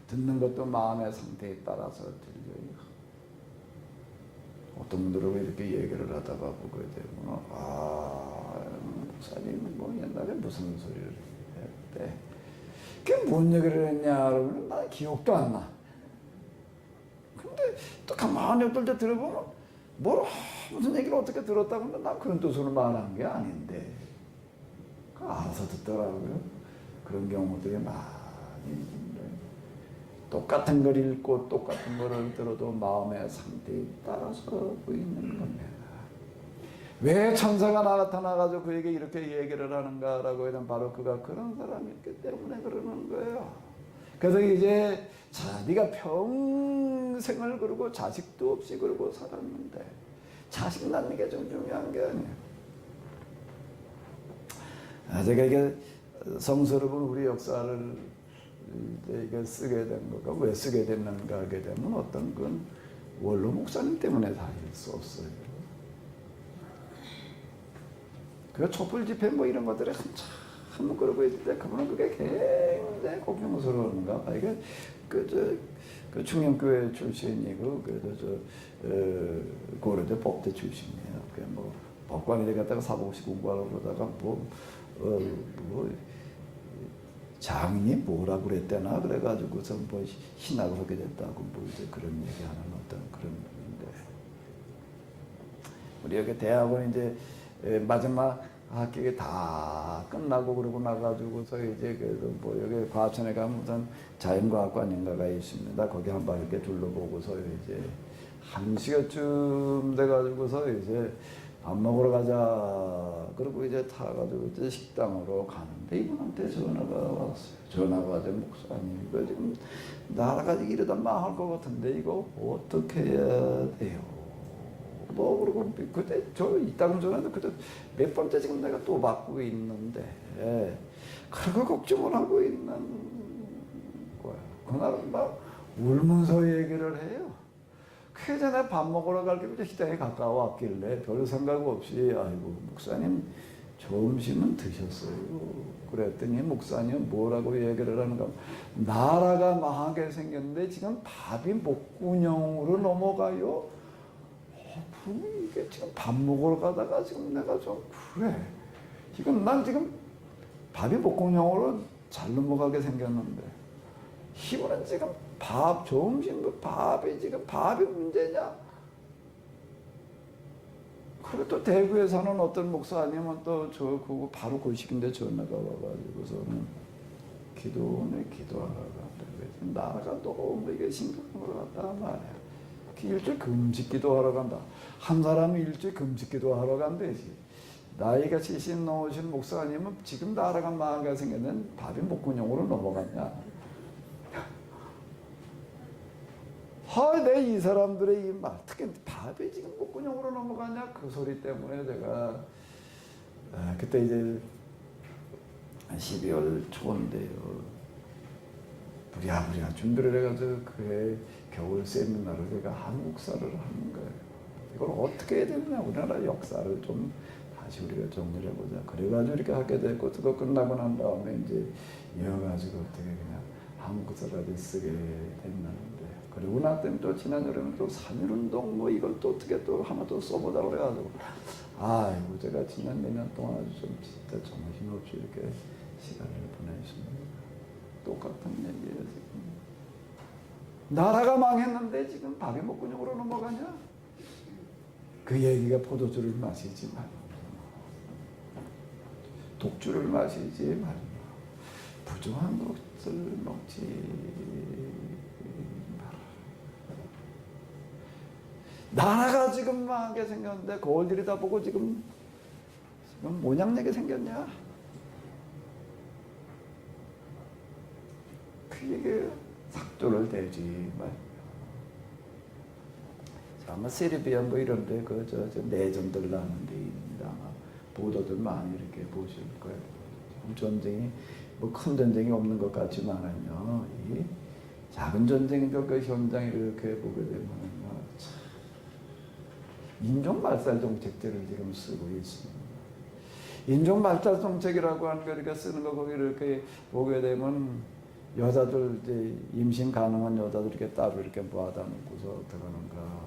듣는 것도 마음의 상태에 따라서 들려요. 어떤 분들은 이렇게 얘기를 하다가 보게 되면, 목사님 뭐 옛날에 무슨 소리를 했대. 그게 뭔 얘기를 했냐 그러면 난 기억도 안 나. 근데 또 가만히 어떨 때 들어보면 무슨 얘기를 어떻게 들었다고 하면 난 그런 뜻으로 말한 게 아닌데 알아서 듣더라고요. 그런 경우들이 많이 있는데 똑같은 걸 읽고 똑같은 거를 들어도 마음의 상태에 따라서 보이는 겁니다. 왜 천사가 나타나가지고 그에게 이렇게 얘기를 하는가라고 하면 바로 그가 그런 사람이기 때문에 그러는 거예요. 그래서 이제 네가 평생을 그러고 자식도 없이 그러고 살았는데 자식 낳는 게 좀 중요한 게 아니에요. 제가 이게 성스러운 우리 역사를 이게 쓰게 된 거가 왜 쓰게 됐는가 하게 되면 어떤 건 원로 목사님 때문에 다닐 수 없어요. 그 촛불 집회 뭐 이런 것들이 한참 그러고 있을 때 그분은 그게 굉장히 고통스러운가 봐. 이게 그 충영교회 출신이고 그래도 고려대 법대 출신이에요. 그 뭐 법관이 되겠다가 사법시 공부하려고 그러다가 장인이 뭐라고 그랬대나 그래가지고서 뭐 신학을 하게 됐다고 뭐 이제 그런 얘기하는 어떤 그런 건데 우리 여기 대학원 이제 마지막 학기가 다 끝나고 그러고 나가지고서 이제 그래도 뭐 여기 과천에 가면 무슨 자연과학관인가가 있습니다. 거기 한번 이렇게 둘러보고서 이제 1시간쯤 돼가지고서 이제 밥 먹으러 가자. 그리고 이제 타가지고 이제 식당으로 가는데 이분한테 전화가 왔어요. 전화가 와서 목사님 이거 지금 나라가 이러다 망할 것 같은데 이거 어떻게 해야 돼요? 뭐 그러고 그때 저 이따금 전화도 그때 몇 번째 지금 내가 또 받고 있는데 그러고 걱정을 하고 있는 거야. 그날은 막 울면서 얘기를 해요. 그 전에 밥 먹으러 갈 때 식당에 가까워왔길래 별 생각 없이 아이고 목사님 점심은 드셨어요. 그랬더니 목사님 뭐라고 얘기를 하는가. 나라가 망하게 생겼는데 지금 밥이 목구녕으로 넘어가요. 이게 지금 밥 먹으러 가다가 지금 내가 좀 그래. 지금 난 지금 밥이 목구녕으로 잘 넘어가게 생겼는데 이번엔 지금 점심 밥이 지금 밥이 문제냐? 그리고 또 대구에 사는 어떤 목사님은 또 그거 바로 그 시기인데 전화가 와가지고서는 기도하러 간다. 나라가 너무 이게 심각한 것 같다 말이야. 일주일 금식 기도하러 간다. 한 사람이 일주일 금식 기도하러 간대지. 나이가 70 넘으신 목사님은 지금 나라가 망하게 생겼는 밥이 목구녕으로 넘어갔냐? 내 이 사람들의 이 말, 특히 밥이 지금 목구녕으로 넘어가냐? 그 소리 때문에 제가 그때 이제 12월 초인데요. 부랴부랴 준비를 해가지고 그해 겨울 세미나를 제가 한국사를 하는 거예요. 이걸 어떻게 해야 되느냐? 우리나라 역사를 좀 다시 우리가 정리를 해보자. 그래가지고 이렇게 하게 됐고, 그거 끝나고 난 다음에 이제 이어가지고 어떻게 그냥 한국사를 쓰게 됐는데, 그리고 나더니 또 지난 여름에 또 3.1운동 뭐 이걸 또 어떻게 또 하나 또 써보자 그래가지고, 아이고, 제가 지난 내년 동안 아주 좀 진짜 정신없이 이렇게 시간을 보내있습니다. 똑같은 얘기예요, 지금. 나라가 망했는데 지금 밥이 목구녕으로 넘어가냐? 그 얘기가 포도주를 마시지 말고 독주를 마시지 말고 부정한 것을 먹지 마라. 나라가 지금 망하게 생겼는데 거울 들이다 보고 지금 모냥내게 생겼냐? 그게 삭도를 대지 말이야. 아마 세르비아 뭐 이런데 저 내전들 나는 데입니다. 아마 보도들 많이 이렇게 보실 거예요. 전쟁이 뭐 큰 전쟁이 없는 것 같지만은요, 이 작은 전쟁들 그 현장 이렇게 보게 되면은요, 참 인종 말살 정책들을 지금 쓰고 있습니다. 인종 말살 정책이라고 하는 거 이렇게 쓰는 거 거기 이렇게 보게 되면 여자들 이제 임신 가능한 여자들 이렇게 따로 이렇게 모아다 놓고서 들어가는가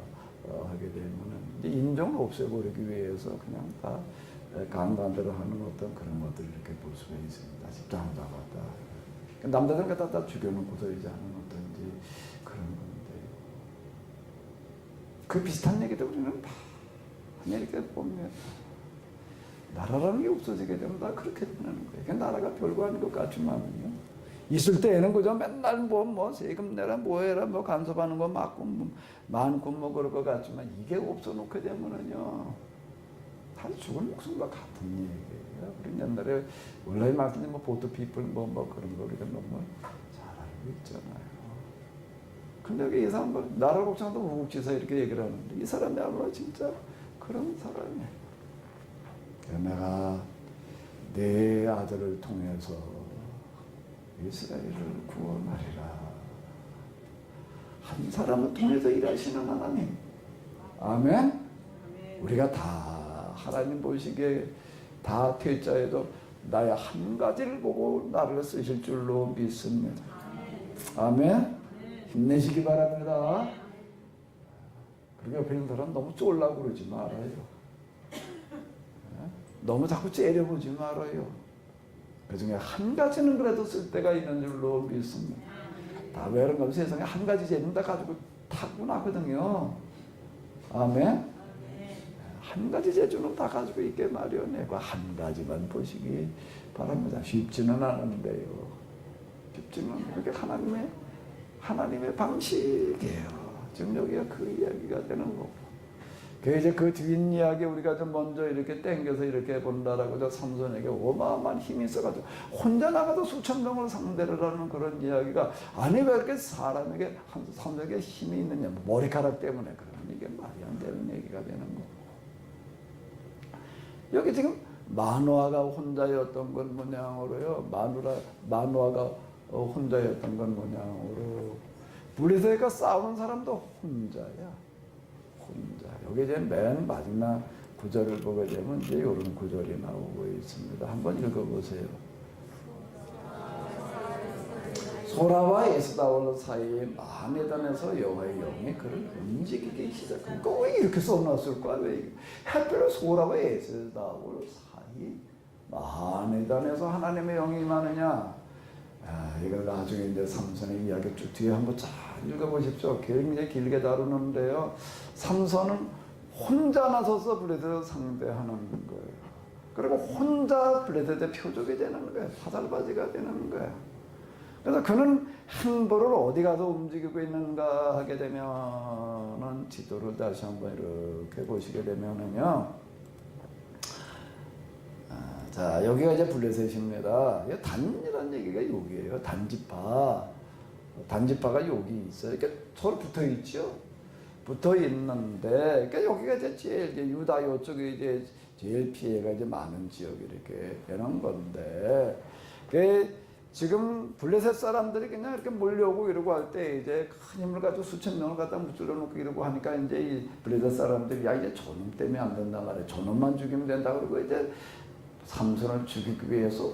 하게 되면은 이제 인종을 없애버리기 위해서 그냥 다 강간대로 하는 어떤 그런 것들을 이렇게 볼 수가 있습니다. 집단 잡았다. 남자들은 다 죽여놓고서 이제 하는 어떤지 그런 건데 그 비슷한 얘기도 우리는 다 이렇게 보면 나라라는 게 없어지게 되면 다 그렇게 되는 거예요. 나라가 별거 아닌 것 같지만요. 있을 때에는 그저 맨날 뭐 세금 내라 뭐 해라 뭐 간섭하는 거 많고 뭐 그럴 것 같지만 이게 없어 놓게 되면은요 다 죽은 목숨과 같은 얘기예요. 우리 옛날에 원래 말씀드린 뭐 보트 피플 뭐 그런 거 우리가 너무 잘 알고 있잖아요. 근데 여기 이 사람 나라 걱정도 무국지사 이렇게 얘기를 하는데 이 사람이야말로 진짜 그런 사람이에요. 내가 내 아들을 통해서 이스라엘을 구원하리라. 한 사람을 통해서 일하시는 하나님. 아멘? 우리가 다 하나님 보시기에 다 퇴짜에도 나의 한 가지를 보고 나를 쓰실 줄로 믿습니다. 아멘? 힘내시기 바랍니다. 그리고 옆에 있는 사람 너무 쫄라고 그러지 말아요. 너무 자꾸 째려보지 말아요. 그 중에 한 가지는 그래도 쓸 때가 있는 줄로 믿습니다. 다 왜 그런가 세상에 한 가지 재능 다 가지고 타고나거든요. 아멘? 한 가지 재주는 다 가지고 있게 마련해. 그 한 가지만 보시기 바랍니다. 쉽지는 않은데요. 쉽지는 않은데 그게 하나님의 방식이에요. 지금 여기가 그 이야기가 되는 거고. 이제 그 뒷이야기 우리가 좀 먼저 이렇게 땡겨서 이렇게 본다라고 저 삼손에게 어마어마한 힘이 있어가지고 혼자 나가도 수천 명을 상대를 하는 그런 이야기가 아니 왜 이렇게 사람에게 삼손에게 힘이 있느냐 머리카락 때문에 그러면 이게 말이 안 되는 얘기가 되는 거고 여기 지금 마노아가 혼자였던 건 모양으로요 마노아가 혼자였던 건 모양으로 블레셋과 싸우는 사람도 혼자야. 혼자. 여기 이제 맨 마지막 구절을 보게 되면 이제 이런 구절이 나오고 있습니다. 한번 읽어보세요. 소라와 에스다올 사이에 마네단에서 여호와의 영이 그를 움직이기 시작하니까 왜 이렇게 써놨을까? 왜 하필 소라와 에스다올 사이 마네단에서 하나님의 영이 임하느냐? 이걸 나중에 이제 삼손의 이야기 쭉 뒤에 한번 잘 읽어보십시오. 굉장히 길게 다루는데요. 삼손은 혼자 나서서 블레셋을 상대하는 거예요. 그리고 혼자 블레셋의 표적이 되는 거예요. 사살바지가 되는 거예요. 그래서 그는 행보를 어디 가서 움직이고 있는가 하게 되면은 지도를 다시 한번 이렇게 보시게 되면은요. 자, 여기가 이제 블레셋입니다. 단이라는 얘기가 여기예요. 단지파가 여기 있어요. 이렇게 서로 붙어 있죠. 붙어 있는데, 그러니까 여기가 이제 제일 유다 이쪽에 이제 제일 피해가 이제 많은 지역이 이렇게 되는 건데, 지금 블레셋 사람들이 그냥 이렇게 몰려오고 이러고 할 때 이제 큰 힘을 가지고 수천 명을 갖다 무찔러 놓고 이러고 하니까 이제 이 블레셋 사람들이 야 이제 저놈 때문에 안 된단 말이야. 저놈만 죽이면 된다 그러고 이제 삼손을 죽이기 위해서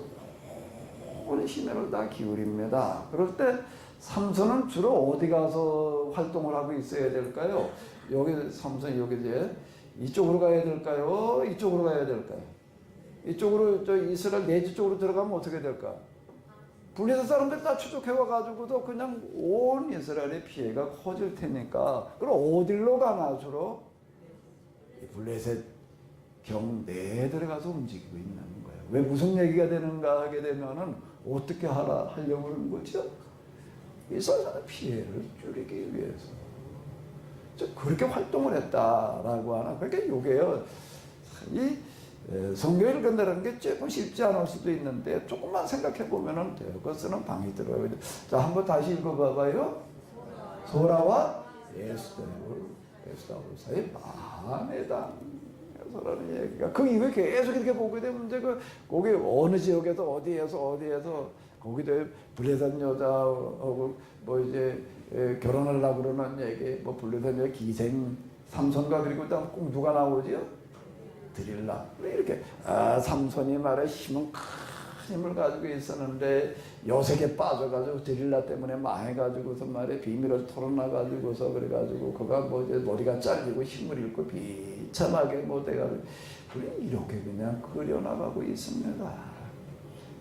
온 힘을 다 기울입니다. 그럴 때 삼손은 주로 어디 가서 활동을 하고 있어야 될까요? 여기 삼손이 여기 이제 이쪽으로 가야 될까요? 이쪽으로 가야 될까요? 이쪽으로 저 이스라엘 내지 쪽으로 들어가면 어떻게 될까? 블레셋 사람들 다 추적해 와가지고도 그냥 온 이스라엘의 피해가 커질 테니까 그럼 어디로 가나 주로? 블레셋 경 내에 들어가서 움직이고 있는 거예요. 왜 무슨 얘기가 되는가 하게 되면은 어떻게 하려고 그러는 거죠? 이스라엘의 피해를 줄이기 위해서 그렇게 활동을 했다라고 하나. 그러니까 이게요, 이 성경을 읽는다는 게 조금 쉽지 않을 수도 있는데 조금만 생각해 보면은 돼요. 그것은 방이 들어요. 자, 한번 다시 읽어봐봐요. 소라와 에스다올 사이 마네단에서라는 얘기가 그 이후에 계속 이렇게 보게 되면 이제 거기 어느 지역에서 어디에서 거기도 불레산 여자하고 뭐 이제 결혼하려고 그러는 얘기, 뭐 불레산 여자 기생 삼손과 그리고 꼭 누가 나오지요? 드릴라. 이렇게 삼손이 말에 큰 힘을 가지고 있었는데 요색에 빠져가지고 드릴라 때문에 망해가지고서 말에 비밀을 털어놔가지고서 그래가지고 그가 뭐 이제 머리가 잘리고 힘을 잃고 비참하게 뭐 돼가지고 이렇게 그냥 끌려나가고 있습니다.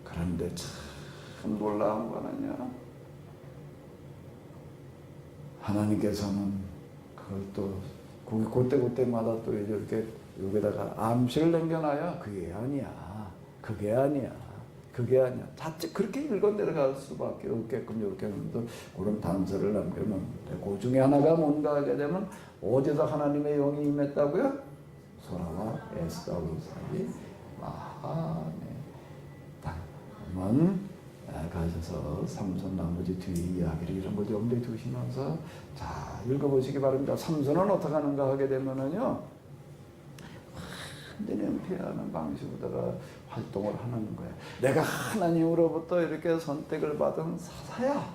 그런데 참 놀라운 거는요, 하나님께서는 그걸 또 그때마다 또 이렇게 여기다가 암시를 남겨놔요. 그게 아니야. 자칫 그렇게 읽어 내려갈 수밖에 없게끔 이렇게 그런 단서를 남겨놓는 데, 그 중에 하나가 뭔가 하게 되면 어디서 하나님의 영이 임했다고요? 소라와 에스다올 사이 한번 가셔서 삼손 나머지 뒤에 이야기를 이런 걸 염두에 두시면서 자 읽어보시기 바랍니다. 삼손은 어떻게 하는가 하게 되면은요, 완전히 은폐하는 방식으로다가 활동을 하는 거야. 내가 하나님으로부터 이렇게 선택을 받은 사사야.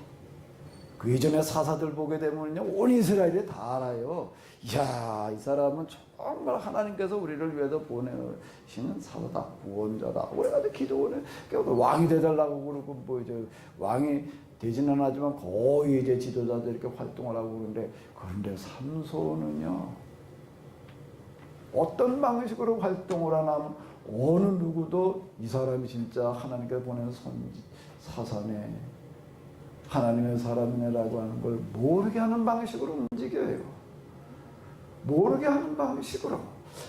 그 이전에 사사들 보게 되면요, 온 이스라엘이 다 알아요. 이야, 이 사람은 정말 하나님께서 우리를 위해서 보내시는 사사다, 구원자다. 그래가지고 기도원에 왕이 되달라고 그러고, 뭐 이제 왕이 되지는 않지만 거의 이제 지도자들 이렇게 활동을 하고 그런데 삼손은요, 어떤 방식으로 활동을 하냐면 어느 누구도 이 사람이 진짜 하나님께서 보낸 사사네, 하나님의 사람이라고 하는 걸 모르게 하는 방식으로 움직여요. 모르게 하는 방식으로.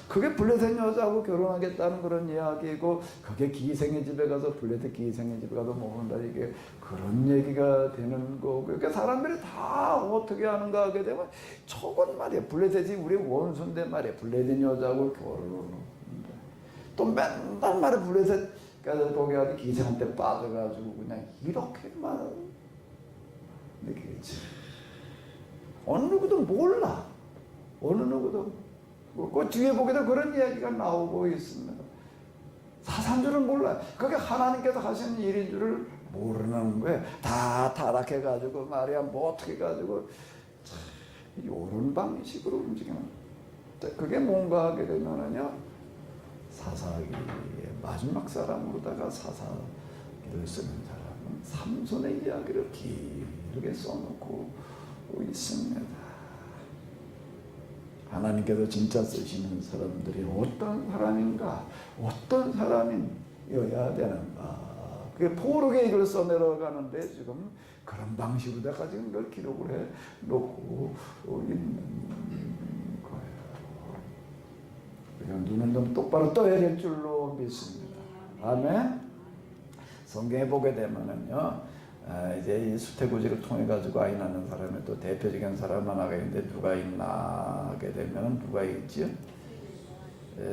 그게 블레셋 여자하고 결혼하겠다는 그런 이야기고, 그게 기생의 집에 가서 블레셋 기생의 집에 가서 먹는다, 이게 그런 얘기가 되는 거고. 그러니까 사람들이 다 어떻게 하는가 하게 되면 저건 말이야, 블레셋이 우리 원수인데 말이야, 블레셋 여자하고 결혼을 또 맨날 말이야, 블레셋 가서 거기 가서 기생한테 빠져가지고 그냥 이렇게만. 그렇지. 어느 누구도 몰라. 어느 누구도. 그 뒤에 보게 되면 그런 이야기가 나오고 있습니다. 사사인 줄은 몰라요. 그게 하나님께서 하시는 일인 줄을 모르는 거예요. 다 타락해가지고 말이야, 뭐 어떻게 해가지고 이런 방식으로 움직이는. 그게 뭔가 하게 되면은요, 사사기의 마지막 사람으로다가 사사기를 쓰는 사람은 삼손의 이야기를 길게 써놓고 있습니다. 하나님께서 진짜 쓰시는 사람들이 어떤 사람인가, 어떤 사람이어야 되는가. 그게 포르게 이걸 써내려가는데 지금 그런 방식으로다가 지금 이걸 기록을 해 놓고 있는 거예요. 눈은 좀 똑바로 떠야 될 줄로 믿습니다. 아멘. 성경에 보게 되면은요, 이제 이 수태고지를 통해 가지고 아이 낳는 사람의 또 대표적인 사람 하나가 있는데 누가 있나 하게 되면 누가 있지요?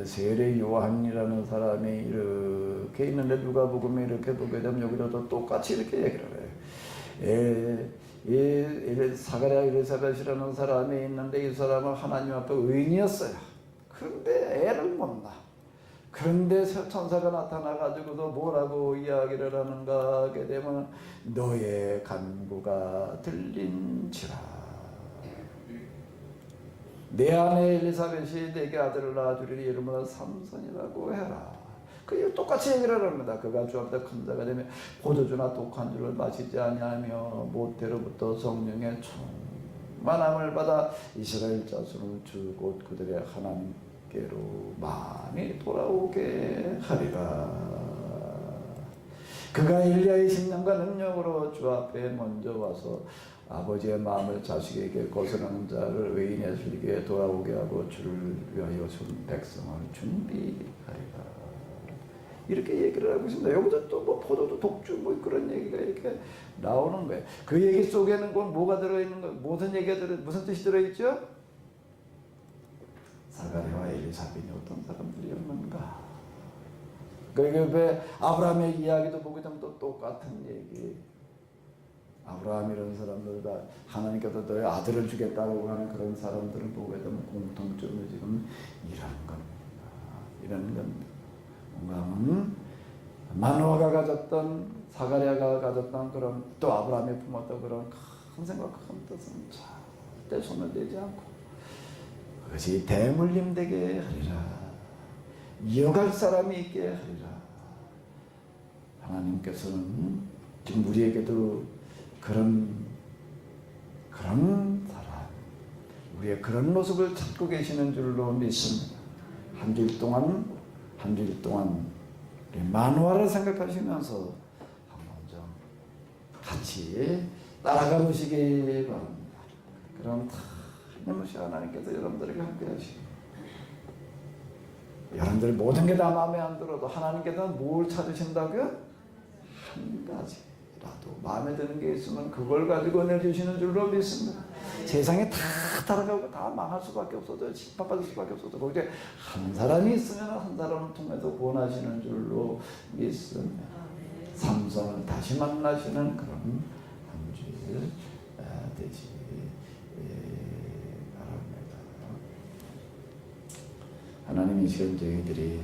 세례 요한이라는 사람이 이렇게 있는데 누가복음에 이렇게 보게 되면 여기도 똑같이 이렇게 얘기를 해요. 사가랴 엘리사벳이라는 사람이 있는데 이 사람은 하나님 앞에 의인이었어요. 그런데 애를 못 낳아. 그런데 천사가 나타나가지고도 뭐라고 이야기를 하는가 하게 되면 너의 간구가 들린지라. 내 아내 엘리사벳이 내게 아들을 낳아주리니 이름을 삼손이라고 해라. 그 똑같이 얘기를 합니다. 그가 주 앞에 큰 자가 되면 포도주나 독한 줄을 마시지 아니하며 모태로부터 성령의 충만함을 받아 이스라엘 자손을 주 곧 그들의 하나님께로 많이 돌아오게 하리라. 그가 엘리야의 심령과 능력으로 주 앞에 먼저 와서 아버지의 마음을 자식에게 거스르는 자를 의인의 슬기에 돌아오게 하고 주를 위하여 준 백성을 준비하리라. 이렇게 얘기를 하고 있습니다. 여기서 또 뭐 포도주, 독주 뭐 그런 얘기가 이렇게 나오는 거예요. 그 얘기 속에는 곧 뭐가 들어있는 거, 무슨 뜻이 들어있죠? 사가랴와 엘리사벳이 어떤 사람들이었는가? 그리고 왜 아브라함의 이야기도 보게 되면 또 똑같은 얘기. 아브라함 이런 사람들 다 하나님께서 너의 아들을 주겠다고 하는 그런 사람들을 보게 되면 공통점이 지금 이런 겁니다. 이런 겁니다. 뭔가 마노아가 가졌던, 사가랴가 가졌던 그런, 또 아브라함이 품었던 그런 큰 생각, 큰 뜻은 절대 손을 대지 않고 그것이 대물림 되게 하리라. 이어갈 사람이 있게 하리라. 하나님께서는 지금 우리에게도 그런 사람, 우리의 그런 모습을 찾고 계시는 줄로 믿습니다. 한 주일 동안 우리 만화를 생각하시면서 한번 좀 같이 따라가 보시기 바랍니다. 그럼 하나님의 하나님께서 여러분들에게 함께 하시고, 여러분들 모든 게 다 마음에 안 들어도 하나님께서는 뭘 찾으신다고요? 한 가지라도 마음에 드는 게 있으면 그걸 가지고 은혜 주시는 줄로 믿습니다. 세상에 다 따라가고 다 망할 수밖에 없어도, 심판받을 수밖에 없어도 거기에 한 사람이 있으면 한 사람을 통해서 구원하시는 줄로 믿습니다. 삼손을 다시 만나시는 그런 한 주일 되시 바랍니다. 하나님, 이 시간 저희들이